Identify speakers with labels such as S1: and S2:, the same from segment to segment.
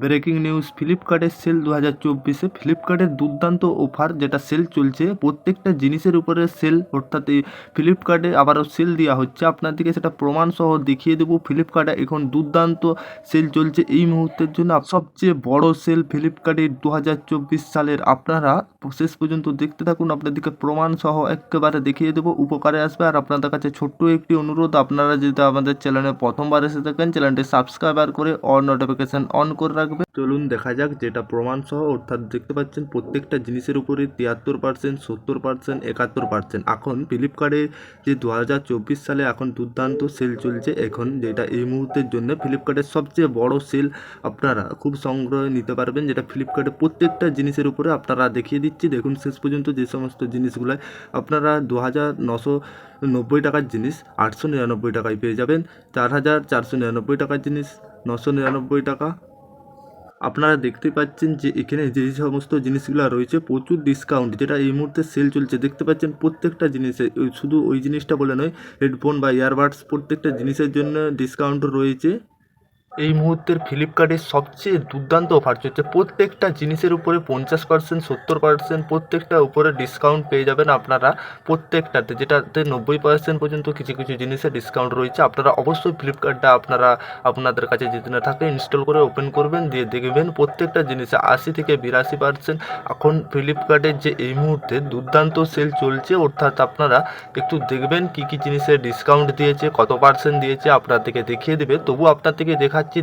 S1: Breaking news, ফ্লিপকার্টের sell 2024-এ ফ্লিপকার্টের দুর্দান্ত অফার যেটা সেল চলছে, প্রত্যেকটা জিনিসের উপরে সেল, অর্থাৎ এই ফ্লিপকার্টে আবারও সেল দেওয়া হচ্ছে। আপনাদেরকে সেটা প্রমাণ সহ দেখিয়ে দেবো। ফ্লিপকার্টে এখন দুর্দান্ত সেল চলছে এই মুহূর্তের জন্য। সবচেয়ে বড় সেল ফ্লিপকার্টের 2024 সালের। আপনারা শেষ পর্যন্ত দেখতে থাকুন, আপনাদেরকে প্রমাণ সহ একেবারে দেখিয়ে দেবো, উপকারে আসবে। আর আপনাদের কাছে ছোট্ট একটি অনুরোধ, আপনারা যদি আমাদের চ্যানেলে প্রথমবার এসে থাকেন, চ্যানেলটি সাবস্ক্রাইবার করে অল নোটিফিকেশান অন করে রাখবে। চলুন দেখা যাক যেটা প্রমাণ সহ, অর্থাৎ দেখতে পাচ্ছেন প্রত্যেকটা জিনিসের উপরে 73%, 70%, 71%। এখন ফ্লিপকার্টে যে 2024 সালে এখন দুর্দান্ত সেল চলছে এখন, যেটা এই মুহূর্তের জন্য ফ্লিপকার্টের সবচেয়ে বড় সেল। আপনারা খুব সংগ্রহে নিতে পারবেন, যেটা ফ্লিপকার্টে প্রত্যেকটা জিনিসের উপরে আপনারা দেখিয়ে দিচ্ছি। দেখুন শেষ পর্যন্ত যে সমস্ত জিনিসগুলো আপনারা 2990 টাকার জিনিস 899 টাকায় পেয়ে যাবেন। 4499 টাকার জিনিস 999 টাকা। আপনারা দেখতে পাচ্ছেন যে এখানে যে সমস্ত জিনিসগুলো রয়েছে প্রচুর ডিসকাউন্ট, যেটা এই মুহূর্তে সেল চলছে। দেখতে পাচ্ছেন প্রত্যেকটা জিনিসে, শুধু ওই জিনিসটা বলে নয়, হেডফোন বা ইয়ারবাডস প্রত্যেকটা জিনিসের জন্য ডিসকাউন্ট রয়েছে। এই মুহূর্তের ফ্লিপকার্টের সবচেয়ে দুর্দান্ত অফার চলছে, প্রত্যেকটা জিনিসের উপরে 50%, 70%, প্রত্যেকটা উপরে ডিসকাউন্ট পেয়ে যাবেন আপনারা প্রত্যেকটাতে, যেটাতে 90% পর্যন্ত কিছু কিছু জিনিসে ডিসকাউন্ট রয়েছে। আপনারা অবশ্যই ফ্লিপকার্টটা আপনাদের কাছে যদি না থাকে ইনস্টল করে ওপেন করবেন, দিয়ে দেখবেন প্রত্যেকটা জিনিসে 80 থেকে 82%। এখন ফ্লিপকার্টের যে এই মুহূর্তে দুর্দান্ত সেল চলছে, অর্থাৎ আপনারা একটু দেখবেন কী কী জিনিসে ডিসকাউন্ট দিয়েছে, কত পার্সেন্ট দিয়েছে আপনাদেরকে দেখিয়ে দেবে। তবু আপনার থেকে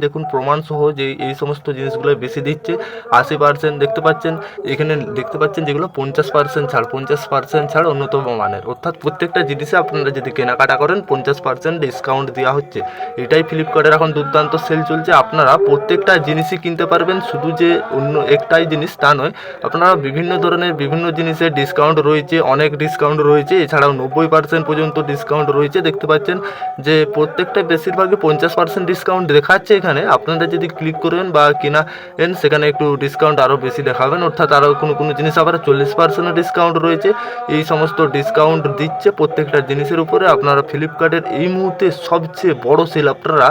S1: দেখুন প্রমাণ সহ যে এই সমস্ত জিনিসগুলো বেশি দিচ্ছে। 80% দেখতে পাচ্ছেন, এখানে দেখতে পাচ্ছেন যেগুলো 50% ছাড়, 50% ছাড় অন্যতম মানের, অর্থাৎ প্রত্যেকটা জিনিসে আপনারা যদি কেনাকাটা করেন 50% ডিসকাউন্ট দেওয়া হচ্ছে। এটাই ফ্লিপকার্টের এখন দুর্দান্ত সেল চলছে। আপনারা প্রত্যেকটা জিনিসই কিনতে পারবেন, শুধু যে অন্য একটাই জিনিস তা নয়, আপনারা বিভিন্ন ধরনের বিভিন্ন জিনিসের ডিসকাউন্ট রয়েছে, অনেক ডিসকাউন্ট রয়েছে। এছাড়াও 90% পর্যন্ত ডিসকাউন্ট রয়েছে। দেখতে পাচ্ছেন যে প্রত্যেকটা বেশিরভাগই 50% ডিসকাউন্ট দেখাচ্ছে। এখানে আপনারা যদি ক্লিক করেন বা কেনেন, সেখানে একটু ডিসকাউন্ট আরও বেশি দেখাবেন, অর্থাৎ আরও কোনো জিনিস আবার 40% ডিসকাউন্ট রয়েছে। এই সমস্ত ডিসকাউন্ট দিচ্ছে প্রত্যেকটা জিনিসের উপরে। আপনারা ফ্লিপকার্টের এই মুহূর্তে সবচেয়ে বড় সেল, আপনারা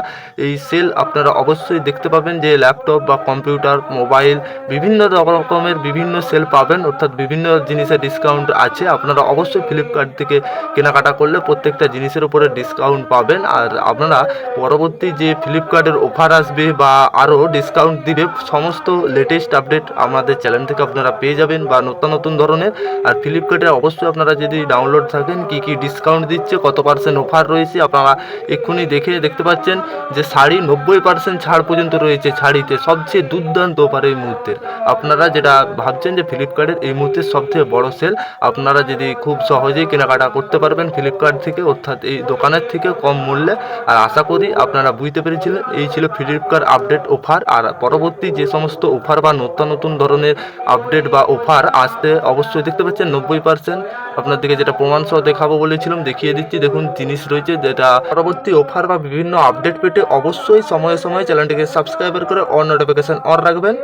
S1: এই সেল আপনারা অবশ্যই দেখতে পাবেন, যে ল্যাপটপ বা কম্পিউটার, মোবাইল, বিভিন্ন রকমের বিভিন্ন সেল পাবেন, অর্থাৎ বিভিন্ন জিনিসের ডিসকাউন্ট আছে। আপনারা অবশ্যই ফ্লিপকার্ট থেকে কেনাকাটা করলে প্রত্যেকটা জিনিসের উপরে ডিসকাউন্ট পাবেন। আর আপনারা পরবর্তী যে ফ্লিপকার্টের অফার আসবে বা আরও ডিসকাউন্ট দিবে, সমস্ত লেটেস্ট আপডেট আমাদের চ্যানেল থেকে আপনারা পেয়ে যাবেন, বা নতুন নতুন ধরনের। আর ফ্লিপকার্টে অবশ্যই আপনারা যদি ডাউনলোড থাকেন, কী কী ডিসকাউন্ট দিচ্ছে, কত পার্সেন্ট অফার রয়েছে, আপনারা এক্ষুনি দেখতে পাচ্ছেন যে শাড়ি 90% ছাড় পর্যন্ত রয়েছে। শাড়িতে সবচেয়ে দুর্দান্ত অফার এই মুহূর্তের। আপনারা যেটা ভাবছেন যে ফ্লিপকার্টের এই মুহূর্তে সবথেকে বড় সেল, আপনারা যদি খুব সহজেই কেনাকাটা করতে পারবেন ফ্লিপকার্ট থেকে, অর্থাৎ এই দোকানের থেকে কম মূল্যে। আর আশা করি আপনারা বুঝতে পেরেছিলেন, এই ছিল ফ্লিপকার্ট আপডেট অফার। আর পরবর্তী যে সমস্ত অফার বা নতুন ধরনের আপডেট বা অফার আসতে অবশ্যই দেখতে পাচ্ছেন 90%। আপনাদেরকে যেটা প্রমাণ সহ দেখাবো বলেছিলাম, দেখিয়ে দিচ্ছি। দেখুন জিনিস রয়েছে, যেটা পরবর্তী অফার বা বিভিন্ন আপডেট পেতে অবশ্যই সময়ে সময়ে চ্যানেলটিকে সাবস্ক্রাইবার করে অল নোটিফিকেশান অন রাখবেন।